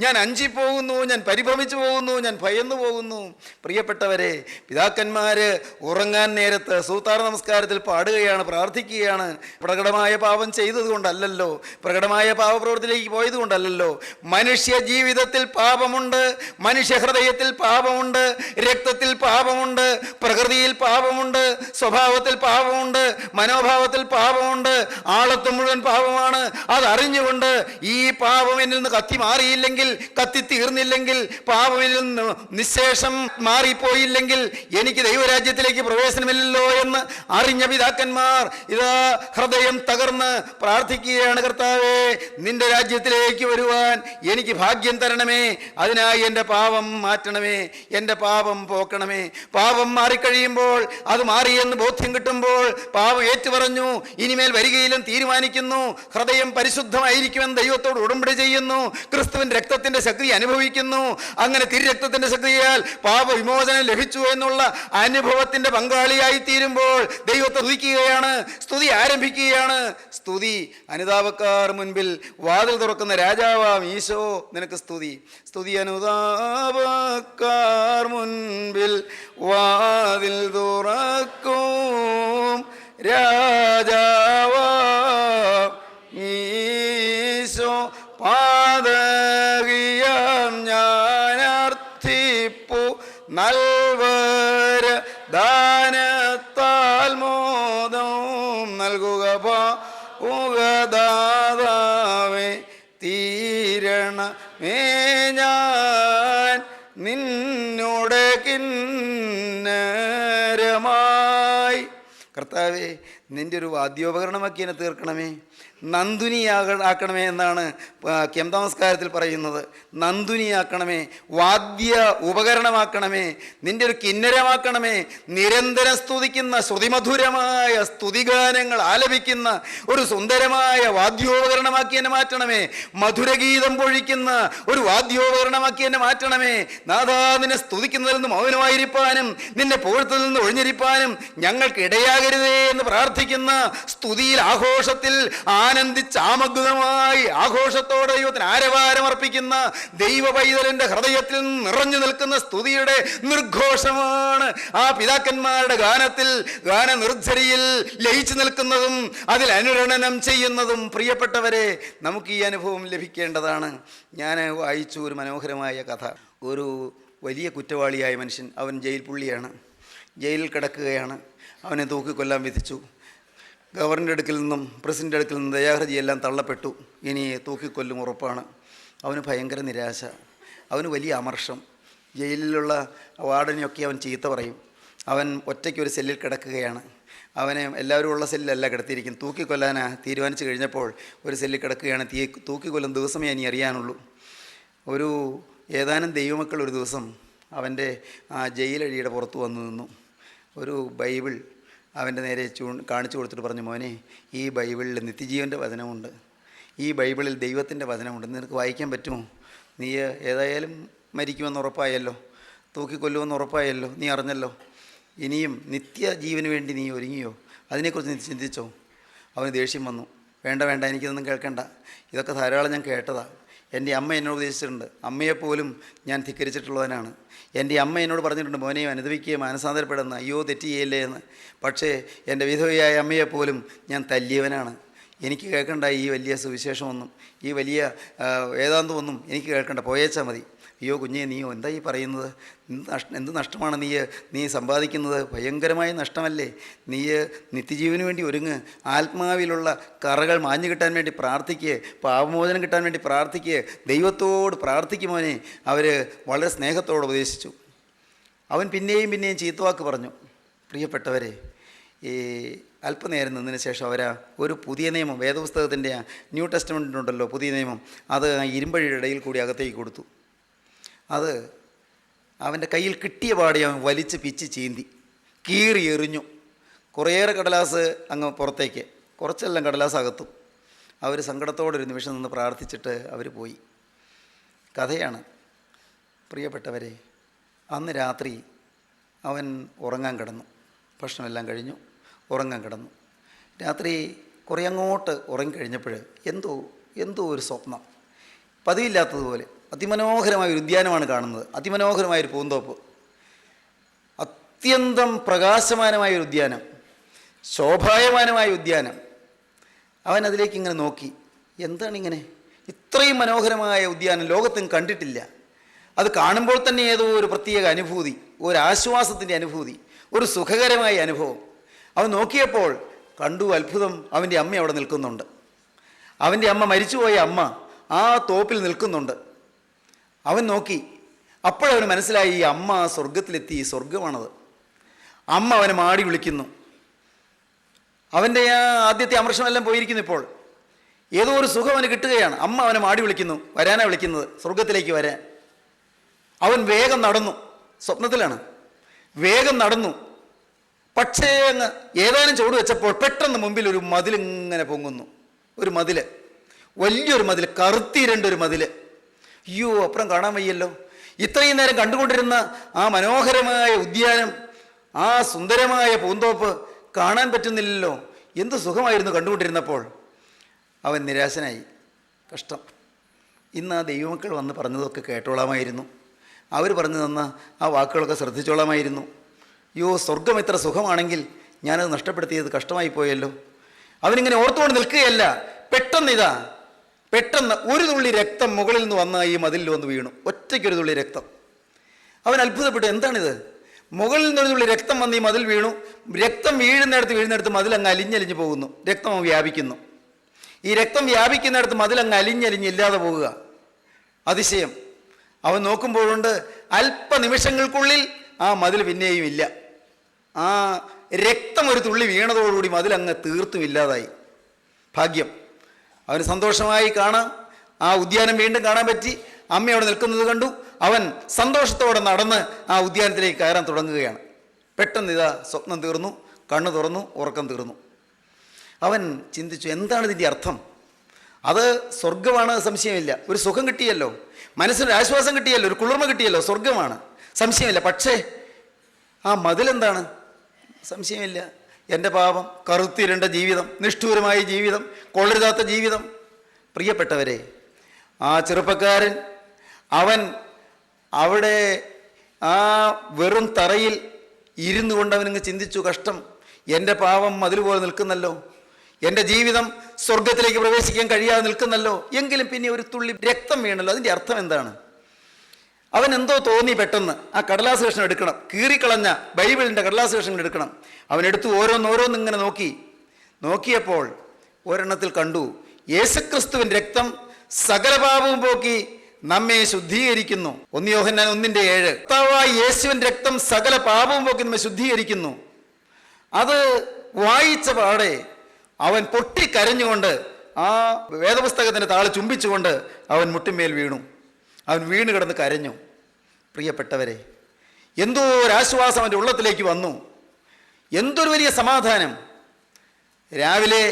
ഞാൻ അഞ്ചിപ്പോകുന്നു, ഞാൻ പരിഭ്രമിച്ചു പോകുന്നു, ഞാൻ ഭയന്നു പോകുന്നു. പ്രിയപ്പെട്ടവരെ, പിതാക്കന്മാര് ഉറങ്ങാൻ നേരത്ത് സൂത്താർ നമസ്കാരത്തിൽ പാടുകയാണ്, പ്രാർത്ഥിക്കുകയാണ്. പ്രകടമായ പാപം ചെയ്തതുകൊണ്ടല്ലല്ലോ, പ്രകടമായ പാപപ്രവൃത്തിയിലേക്ക് പോയതുകൊണ്ടല്ലല്ലോ. മനുഷ്യ ജീവിതത്തിൽ പാപമുണ്ട്, മനുഷ്യ ഹൃദയത്തിൽ പാപമുണ്ട്, രക്തത്തിൽ പാപമുണ്ട്, പ്രകൃതിയിൽ പാപമുണ്ട്, സ്വഭാവത്തിൽ പാപമുണ്ട്, മനോഭാവത്തിൽ പാപമുണ്ട്. ആളത്വം മുഴുവൻ പാപമാണ്. അതറിഞ്ഞുകൊണ്ട് ഈ പാപം എന്നിൽ നിന്ന് കത്തി മാറിയില്ലെങ്കിൽ, കത്തി തീർന്നില്ലെങ്കിൽ, പാപം എന്നിൽ നിന്ന് നിശേഷം മാറിപ്പോയില്ലെങ്കിൽ എനിക്ക് ദൈവരാജ്യത്തിലേക്ക് പ്രവേശനമില്ലല്ലോ എന്ന് അറിഞ്ഞ പിതാക്കന്മാർ ഇതാ ഹൃദയം തകർന്ന് പ്രാർത്ഥിക്കുകയാണ്. കർത്താവേ, നിന്റെ രാജ്യത്തിലേക്ക് വരുവാൻ എനിക്ക് ഭാഗ്യം തരണമേ, അതിനായി എൻ്റെ പാപം മാറ്റണമേ, എൻ്റെ പാപം പോക്കണമേ. പാപം മാറിക്കഴിയുമ്പോൾ, അത് മാറിയെന്ന് ബോധ്യം കിട്ടുമ്പോൾ പാപം ഏറ്റുപറഞ്ഞു, ഇനിമേൽ വരികയിലും തീരുമാനിക്കുന്നു. ഹൃദയം പരിശുദ്ധമായിരിക്കുമെന്ന് ദൈവത്തോട് ഉടമ്പടി ചെയ്യുന്നു, ക്രിസ്തുവിൻ രക്തത്തിൻ്റെ ശക്തി അനുഭവിക്കുന്നു. അങ്ങനെ തിരുരക്തത്തിൻ്റെ ശക്തിയാൽ പാപവിമോചനം ലഭിച്ചു എന്നുള്ള അനുഭവത്തിൻ്റെ പങ്കാളിയായി തീരുമ്പോൾ ദൈവത്തെ സ്തുതിക്കുകയാണ്, സ്തുതി ആരംഭിക്കുകയാണ്. സ്തുതി അനുതാപക്കാർ മുൻപിൽ വാതിൽ തുറക്കുന്ന രാജാവാം ഈശോ, നിനക്ക് സ്തുതി. സ്തുതി അനുതാപക്കാർ മുൻപിൽ വാതിൽ തുറക്കും രാജാവാം ഈശോ, പാതകിയാം ഞാൻ അർത്ഥിപ്പു നൽവര ദാനത്താൽ മോദം നൽകുക ഉഗദാതാവേ തീരണമേ ഞാൻ നിന്നോട് കിന്നരമായി. കർത്താവേ, നിൻ്റെ ഒരു വാദ്യോപകരണമാക്കി എന്നെ തീർക്കണമേ, ആക്കണമേ എന്നാണ് നമസ്കാരത്തിൽ പറയുന്നത്. നന്ദുനിയാക്കണമേ, വാദ്യ ഉപകരണമാക്കണമേ, നിൻ്റെ ഒരു കിന്നരമാക്കണമേ, നിരന്തരം സ്തുതിക്കുന്ന ശ്രുതിമധുരമായ സ്തുതിഗാനങ്ങൾ ആലപിക്കുന്ന ഒരു സുന്ദരമായ വാദ്യോപകരണമാക്കി എന്നെ മാറ്റണമേ, മധുരഗീതം പൊഴിക്കുന്ന ഒരു വാദ്യോപകരണമാക്കി എന്നെ മാറ്റണമേ. നാഥാ, നിന്നെ സ്തുതിക്കുന്നതിൽ നിന്ന് മൗനമായിരിക്കാനും നിന്നെ പുകഴ്ത്തലിൽ നിന്ന് ഒഴിഞ്ഞിരിക്കാനും ഞങ്ങൾക്ക് ഇടയാകരുതേ എന്ന് പ്രാർത്ഥിക്കുന്ന, സ്തുതിയിൽ ആഘോഷത്തിൽ ആനന്ദിച്ചാമഗ്നമായി ആഘോഷത്തോടെ ദൈവത്തിന് ആരവാരം അർപ്പിക്കുന്ന ദൈവ പൈതലിൻ്റെ ഹൃദയത്തിൽ നിറഞ്ഞു നിൽക്കുന്ന സ്തുതിയുടെ നിർഘോഷമാണ് ആ പിതാക്കന്മാരുടെ ഗാനത്തിൽ, ഗാനനിർജ്ജരിയിൽ ലയിച്ചു നിൽക്കുന്നതും അതിൽ അനുരണനം ചെയ്യുന്നതും. പ്രിയപ്പെട്ടവരെ, നമുക്ക് ഈ അനുഭവം ലഭിക്കേണ്ടതാണ്. ഞാൻ വായിച്ചു ഒരു മനോഹരമായ കഥ. ഒരു വലിയ കുറ്റവാളിയായ മനുഷ്യൻ, അവൻ ജയിൽ പുള്ളിയാണ്, ജയിലിൽ കിടക്കുകയാണ്. അവനെ തൂക്കിക്കൊല്ലാൻ വിധിച്ചു. ഗവർണറുടെ അടുക്കൽ നിന്നും പ്രസിഡൻ്റ് അടുക്കൽ നിന്നും ദയാഹർജിയെല്ലാം തള്ളപ്പെട്ടു. ഇനി തൂക്കിക്കൊല്ലും ഉറപ്പാണ്. അവന് ഭയങ്കര നിരാശ, അവന് വലിയ അമർഷം. ജയിലിലുള്ള വാർഡനെയൊക്കെ അവൻ ചീത്ത പറയും. അവൻ ഒറ്റയ്ക്ക് ഒരു സെല്ലിൽ കിടക്കുകയാണ്. അവനെ എല്ലാവരും ഉള്ള സെല്ലല്ല കിടത്തിയിരിക്കും. തൂക്കിക്കൊല്ലാനാ തീരുമാനിച്ചു കഴിഞ്ഞപ്പോൾ ഒരു സെല്ലിൽ കിടക്കുകയാണ്. തൂക്കിക്കൊല്ലും ദിവസമേ ഇനി അറിയാനുള്ളൂ. ഒരു ഏതാനും ദൈവമക്കൾ ഒരു ദിവസം അവൻ്റെ ആ ജയിലഴിയുടെ പുറത്ത് വന്നു നിന്നു. ഒരു ബൈബിൾ അവൻ്റെ നേരെ കാണിച്ചു കൊടുത്തിട്ട് പറഞ്ഞു, മോനെ, ഈ ബൈബിളിൽ നിത്യജീവൻ്റെ വചനമുണ്ട്, ഈ ബൈബിളിൽ ദൈവത്തിൻ്റെ വചനമുണ്ട്, നിനക്ക് വായിക്കാൻ പറ്റുമോ? നീ ഏതായാലും മരിക്കുമെന്ന് ഉറപ്പായല്ലോ, തൂക്കിക്കൊല്ലുമെന്ന് ഉറപ്പായല്ലോ, നീ അറിഞ്ഞല്ലോ, ഇനിയും നിത്യജീവന് വേണ്ടി നീ ഒരുങ്ങിയോ? അതിനെക്കുറിച്ച് നീ ചിന്തിച്ചോ? അവന് ദേഷ്യം വന്നു. വേണ്ട വേണ്ട, എനിക്കിതൊന്നും കേൾക്കണ്ട, ഇതൊക്കെ ധാരാളം ഞാൻ കേട്ടതാണ്. എൻ്റെ അമ്മ എന്നോട് ഉപദേശിച്ചിട്ടുണ്ട്, അമ്മയെപ്പോലും ഞാൻ ധിക്കരിച്ചിട്ടുള്ളവനാണ്. എൻ്റെ അമ്മ എന്നോട് പറഞ്ഞിട്ടുണ്ട്, മോനെ അനുദവിക്കുകയും മാനസാന്തരപ്പെടുന്ന, അയ്യോ തെറ്റ് ചെയ്യല്ലേ എന്ന്. പക്ഷേ എൻ്റെ വിധവയായ അമ്മയെപ്പോലും ഞാൻ തല്ലിയവനാണ്. എനിക്ക് കേൾക്കണ്ട ഈ വലിയ സുവിശേഷമൊന്നും, ഈ വലിയ വേദാന്തമൊന്നും എനിക്ക് കേൾക്കണ്ട, പോയേച്ചാൽ മതി. അയ്യോ കുഞ്ഞേ, നീയോ എന്താ ഈ പറയുന്നത്? എന്ത് നഷ്ടമാണ് നീ സമ്പാദിക്കുന്നത്? ഭയങ്കരമായ നഷ്ടമല്ലേ? നീ നിത്യജീവന് വേണ്ടി ഒരുങ്ങ്, ആത്മാവിലുള്ള കറകൾ മാഞ്ഞു കിട്ടാൻ വേണ്ടി പ്രാർത്ഥിക്കുക, പാപമോചനം കിട്ടാൻ വേണ്ടി പ്രാർത്ഥിക്കുക, ദൈവത്തോട് പ്രാർത്ഥിക്കുമോനെ. അവർ വളരെ സ്നേഹത്തോട് ഉപദേശിച്ചു. അവൻ പിന്നെയും ചീത്തവാക്ക് പറഞ്ഞു. പ്രിയപ്പെട്ടവരെ, ഈ അല്പനേരം നിന്നതിന് ശേഷം ഒരു പുതിയ നിയമം, വേദപുസ്തകത്തിൻ്റെ ന്യൂ ടെസ്റ്റ്മെൻറ്റിനുണ്ടല്ലോ പുതിയ നിയമം, അത് ഇരുമ്പഴിയുടെ ഇടയിൽ കൂടി അകത്തേക്ക് കൊടുത്തു. അത് അവൻ്റെ കയ്യിൽ കിട്ടിയ പാടി അവൻ വലിച്ച് പിച്ച് ചീന്തി കീറി എറിഞ്ഞു. കുറേയേറെ കടലാസ് അങ്ങ് പുറത്തേക്ക്, കുറച്ചെല്ലാം കടലാസ് അകത്തും. അവർ സങ്കടത്തോടൊരു നിമിഷം നിന്ന് പ്രാർത്ഥിച്ചിട്ട് അവർ പോയി. കഥയാണ് പ്രിയപ്പെട്ടവരെ. അന്ന് രാത്രി അവൻ ഉറങ്ങാൻ കിടന്നു. ഭക്ഷണമെല്ലാം കഴിഞ്ഞു, ഉറങ്ങാൻ കിടന്നു. രാത്രി കുറേ അങ്ങോട്ട് ഉറങ്ങിക്കഴിഞ്ഞപ്പോൾ എന്തോ ഒരു സ്വപ്നം, പതിവില്ലാത്തതുപോലെ. അതിമനോഹരമായൊരു ഉദ്യാനമാണ് കാണുന്നത്, അതിമനോഹരമായൊരു പൂന്തോപ്പ്, അത്യന്തം പ്രകാശമാനമായൊരു ഉദ്യാനം, ശോഭായമാനമായ ഉദ്യാനം. അവൻ അതിലേക്ക് ഇങ്ങനെ നോക്കി. എന്താണിങ്ങനെ? ഇത്രയും മനോഹരമായ ഉദ്യാനം ലോകത്തും കണ്ടിട്ടില്ല. അത് കാണുമ്പോൾ തന്നെ ഏതോ ഒരു പ്രത്യേക അനുഭൂതി, ഒരു ആശ്വാസത്തിൻ്റെ അനുഭൂതി, ഒരു സുഖകരമായ അനുഭവം. അവൻ നോക്കിയപ്പോൾ കണ്ടു അത്ഭുതം, അവൻ്റെ അമ്മ അവിടെ നിൽക്കുന്നുണ്ട്. അവൻ്റെ അമ്മ, മരിച്ചുപോയ അമ്മ ആ തോപ്പിൽ നിൽക്കുന്നുണ്ട്. അവൻ നോക്കി. അപ്പോഴവന് മനസ്സിലായി, ഈ അമ്മ സ്വർഗത്തിലെത്തി, സ്വർഗമാണത്. അമ്മ അവനെ മാടി വിളിക്കുന്നു. അവൻ്റെ ആ ആദ്യത്തെ അമർഷമെല്ലാം പോയിരിക്കുന്നു. ഇപ്പോൾ ഏതോ ഒരു സുഖം അവന് കിട്ടുകയാണ്. അമ്മ അവനെ മാടി വിളിക്കുന്നു, വരാനാ വിളിക്കുന്നത്, സ്വർഗത്തിലേക്ക് വരാൻ. അവൻ വേഗം നടന്നു, സ്വപ്നത്തിലാണ്, വേഗം നടന്നു. പക്ഷേ അങ്ങ് ഏതാനും ചുവട് വെച്ചപ്പോൾ പെട്ടെന്ന് മുമ്പിൽ ഒരു മതിലിങ്ങനെ പൊങ്ങുന്നു. ഒരു മതിൽ, വലിയൊരു മതിൽ, കറുത്തിരണ്ടൊരു മതിൽ. അയ്യോ, അപ്പുറം കാണാൻ വയ്യല്ലോ. ഇത്രയും നേരം കണ്ടുകൊണ്ടിരുന്ന ആ മനോഹരമായ ഉദ്യാനം, ആ സുന്ദരമായ പൂന്തോപ്പ് കാണാൻ പറ്റുന്നില്ലല്ലോ. എന്ത് സുഖമായിരുന്നു കണ്ടുകൊണ്ടിരുന്നപ്പോൾ. അവൻ നിരാശനായി. കഷ്ടം, ഇന്ന് ആ ദൈവമക്കൾ വന്ന് പറഞ്ഞതൊക്കെ കേട്ടോളാമായിരുന്നു, അവർ പറഞ്ഞു തന്ന ആ വാക്കുകളൊക്കെ ശ്രദ്ധിച്ചോളാമായിരുന്നു. അയ്യോ, സ്വർഗം ഇത്ര സുഖമാണെങ്കിൽ ഞാനത് നഷ്ടപ്പെടുത്തിയത് കഷ്ടമായി പോയല്ലോ. അവനിങ്ങനെ ഓർത്തുകൊണ്ട് നിൽക്കുകയല്ല. പെട്ടെന്ന് ഒരു തുള്ളി രക്തം മുകളിൽ നിന്ന് വന്ന ഈ മതിലിൽ വന്ന് വീണു. ഒറ്റയ്ക്കൊരു തുള്ളി രക്തം. അവൻ അത്ഭുതപ്പെട്ടു, എന്താണിത്? മുകളിൽ നിന്നൊരു തുള്ളി രക്തം വന്ന് ഈ മതിൽ വീണു. രക്തം വീഴുന്നിടത്ത് മതിൽ അങ്ങ് അലിഞ്ഞലിഞ്ഞ് പോകുന്നു. രക്തം വ്യാപിക്കുന്നു. ഈ രക്തം വ്യാപിക്കുന്നിടത്ത് മതിൽ അങ്ങ് അലിഞ്ഞലിഞ്ഞില്ലാതെ പോകുക. അതിശയം. അവൻ നോക്കുമ്പോഴുണ്ട്, അല്പനിമിഷങ്ങൾക്കുള്ളിൽ ആ മതിൽ പിന്നെയും ഇല്ല. ആ രക്തം ഒരു തുള്ളി വീണതോടുകൂടി മതിലങ്ങ് തീർത്തും ഇല്ലാതായി. ഭാഗ്യം. അവന് സന്തോഷമായി കാണാം. ആ ഉദ്യാനം വീണ്ടും കാണാൻ പറ്റി. അമ്മ അവിടെ നിൽക്കുന്നത് കണ്ടു. അവൻ സന്തോഷത്തോടെ നടന്ന് ആ ഉദ്യാനത്തിലേക്ക് കയറാൻ തുടങ്ങുകയാണ്. പെട്ടെന്ന് ഇതാ സ്വപ്നം തീർന്നു, കണ്ണു തുറന്നു, ഉറക്കം തീർന്നു. അവൻ ചിന്തിച്ചു, എന്താണ് ഇതിൻ്റെ അർത്ഥം? അത് സ്വർഗമാണ്, സംശയമില്ല. ഒരു സുഖം കിട്ടിയല്ലോ, മനസ്സിനൊരു ആശ്വാസം കിട്ടിയല്ലോ, ഒരു കുളിർമ കിട്ടിയല്ലോ, സ്വർഗമാണ്, സംശയമില്ല. പക്ഷേ ആ മതിലെന്താണ്? സംശയമില്ല. എൻ്റെ പാപം, കറുത്തിരണ്ട ജീവിതം, നിഷ്ഠൂരമായ ജീവിതം, കൊള്ളരുതാത്ത ജീവിതം. പ്രിയപ്പെട്ടവരെ, ആ ചെറുപ്പക്കാരൻ അവൻ അവിടെ ആ വെറും തറയിൽ ഇരുന്നു കൊണ്ട് അവനിങ്ങ് ചിന്തിച്ചു, കഷ്ടം, എൻ്റെ പാപം മതിൽ പോലെ നിൽക്കുന്നല്ലോ, എൻ്റെ ജീവിതം സ്വർഗത്തിലേക്ക് പ്രവേശിക്കാൻ കഴിയാതെ നിൽക്കുന്നല്ലോ. എങ്കിലും പിന്നെ ഒരു തുള്ളി രക്തം വീണല്ലോ, അതിൻ്റെ അർത്ഥം എന്താണ്? അവൻ എന്തോ തോന്നി. പെട്ടെന്ന് ആ കടലാസ് കഷ്ണം എടുക്കണം, കീറിക്കളഞ്ഞ ബൈബിളിൻ്റെ കടലാസ് കഷ്ണം എടുക്കണം. അവനെടുത്ത് ഓരോന്നിങ്ങനെ നോക്കിയപ്പോൾ ഒരെണ്ണത്തിൽ കണ്ടു, യേശുക്രിസ്തുവിൻ്റെ രക്തം സകല പാപവും പോക്കി നമ്മെ ശുദ്ധീകരിക്കുന്നു. 1 യോഹന്നാൻ 1:7. കർത്താവായ യേശുവിൻ്റെ രക്തം സകല പാപവും പോക്കി നമ്മെ ശുദ്ധീകരിക്കുന്നു. അത് വായിച്ച പാടെ അവൻ പൊട്ടിക്കരഞ്ഞുകൊണ്ട് ആ വേദപുസ്തകത്തിൻ്റെ താള് ചുംബിച്ചുകൊണ്ട് അവൻ മുട്ടിന്മേൽ വീണു. അവൻ വീണ് കിടന്ന് കരഞ്ഞു. പ്രിയപ്പെട്ടവരെ, എന്തോ ഒരാശ്വാസം അവൻ്റെ ഉള്ളത്തിലേക്ക് വന്നു. എന്തൊരു വലിയ സമാധാനം. രാവിലെ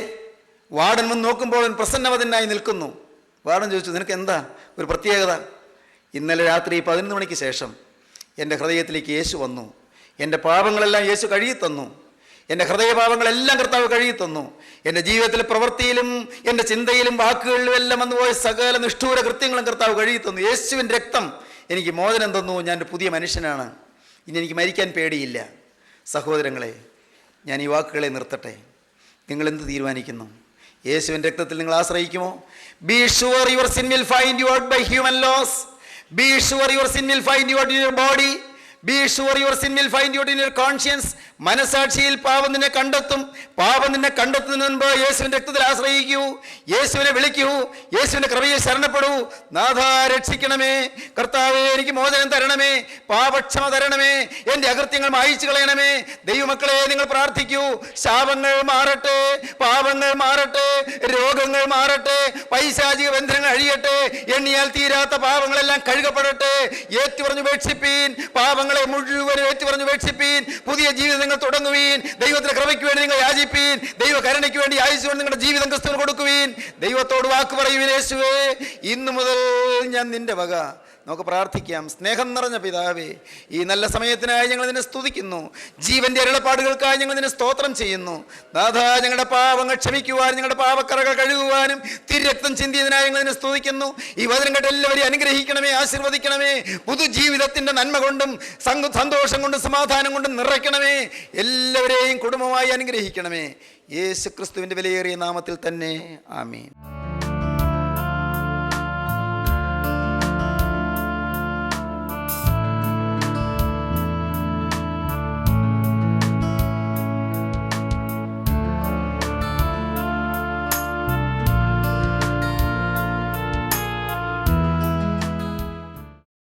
വാർഡൻ വന്ന് നോക്കുമ്പോൾ അവൻ പ്രസന്നവതനായി നിൽക്കുന്നു. വാർഡൻ ചോദിച്ചു, നിനക്ക് എന്താ ഒരു പ്രത്യേകത? ഇന്നലെ രാത്രി 11 മണിക്ക് ശേഷം എൻ്റെ ഹൃദയത്തിലേക്ക് യേശു വന്നു. എൻ്റെ പാപങ്ങളെല്ലാം യേശു കഴുകി തന്നു. എൻ്റെ ഹൃദയപാപങ്ങളെല്ലാം കർത്താവ് കഴുകി തന്നു. എൻ്റെ ജീവിതത്തിലെ പ്രവൃത്തിയിലും എൻ്റെ ചിന്തയിലും വാക്കുകളിലും എല്ലാം വന്നുപോയ സകല നിഷ്ഠൂര കൃത്യങ്ങളും കർത്താവ് കഴുകി തന്നു. യേശുവിൻ്റെ രക്തം എനിക്ക് മോചനം തന്നു. ഞാനൊരു പുതിയ മനുഷ്യനാണ്. ഇനി എനിക്ക് മരിക്കാൻ പേടിയില്ല. സഹോദരങ്ങളെ, ഞാൻ ഈ വാക്കുകളെ നിർത്തട്ടെ. നിങ്ങൾ എന്ത് തീരുമാനിക്കുന്നു? യേശുവിൻ്റെ രക്തത്തിൽ നിങ്ങൾ ആശ്രയിക്കുമോ? Be sure your sin will find you out by human laws. Be sure your sin will find you out in your body. Be sure your sin will find you out in your conscience. മനസാക്ഷിയിൽ പാപം നിന്നെ കണ്ടെത്തും. പാപം നിന്നെ കണ്ടെത്തുന്നതിന് മുൻപ് യേശുവിൻ്റെ രക്തത്തിൽ ആശ്രയിക്കൂ. യേശുവിനെ വിളിക്കൂ. യേശുവിൻ്റെ കൃപയിൽ ശരണപ്പെടൂ. നാഥ രക്ഷിക്കണമേ, കർത്താവേ എനിക്ക് മോചനം തരണമേ, പാപക്ഷമ തരണമേ, എൻ്റെ അകൃത്യങ്ങൾ മായിച്ചു കളയണമേ. ദൈവമക്കളെ, നിങ്ങൾ പ്രാർത്ഥിക്കൂ. ശാപങ്ങൾ മാറട്ടെ, പാപങ്ങൾ മാറട്ടെ, രോഗങ്ങൾ മാറട്ടെ, പൈശാചിക ബന്ധനങ്ങൾ അഴിയട്ടെ, എണ്ണിയാൽ തീരാത്ത പാപങ്ങളെല്ലാം കഴുകപ്പെടട്ടെ. ഏറ്റുപറഞ്ഞു ഉപേക്ഷിപ്പീൻ, പാപങ്ങളെ മുഴുവൻ ഏറ്റുപറഞ്ഞു ഉപേക്ഷിപ്പീൻ. പുതിയ ജീവിതം നിങ്ങൾ തുടങ്ങുവീൻ. ദൈവത്തിന്റെ കൃപയ്ക്ക് വേണ്ടി നിങ്ങൾ യാചിപ്പീൻ. ദൈവ കരുണയ്ക്ക് വേണ്ടി യാചിച്ചുകൊണ്ട് നിങ്ങളുടെ ജീവിതം ക്രിസ്തുവിന് കൊടുക്കുവീൻ. ദൈവത്തോട് വാക്ക് പറയുവീൻ, യേശുവേ, ഇന്നു മുതൽ ഞാൻ നിന്റെ വക. നമുക്ക് പ്രാർത്ഥിക്കാം. സ്നേഹം നിറഞ്ഞ പിതാവേ, ഈ നല്ല സമയത്തിനായി ഞങ്ങൾ നിന്നെ സ്തുതിക്കുന്നു. ജീവന്റെ അരുളപ്പാടുകൾക്കായി ഞങ്ങൾ നിന്നെ സ്തോത്രം ചെയ്യുന്നു. നാഥാ, ഞങ്ങളുടെ പാപങ്ങൾ ക്ഷമിക്കുവാനും ഞങ്ങളുടെ പാപക്കറകൾ കഴുകുവാനും തിരക്തം ചിന്തിയതിനായി ഞങ്ങൾ നിന്നെ സ്തുതിക്കുന്നു. ഈ വചനം കേട്ട് എല്ലാവരെയും അനുഗ്രഹിക്കണമേ, ആശീർവദിക്കണമേ. പുതുജീവിതത്തിന്റെ നന്മ കൊണ്ടും സന്തോഷം കൊണ്ടും സമാധാനം കൊണ്ടും നിറയ്ക്കണമേ. എല്ലാവരെയും കുടുംബമായി അനുഗ്രഹിക്കണമേ. യേശു ക്രിസ്തുവിന്റെ വിലയേറിയ നാമത്തിൽ തന്നെ, ആമീൻ.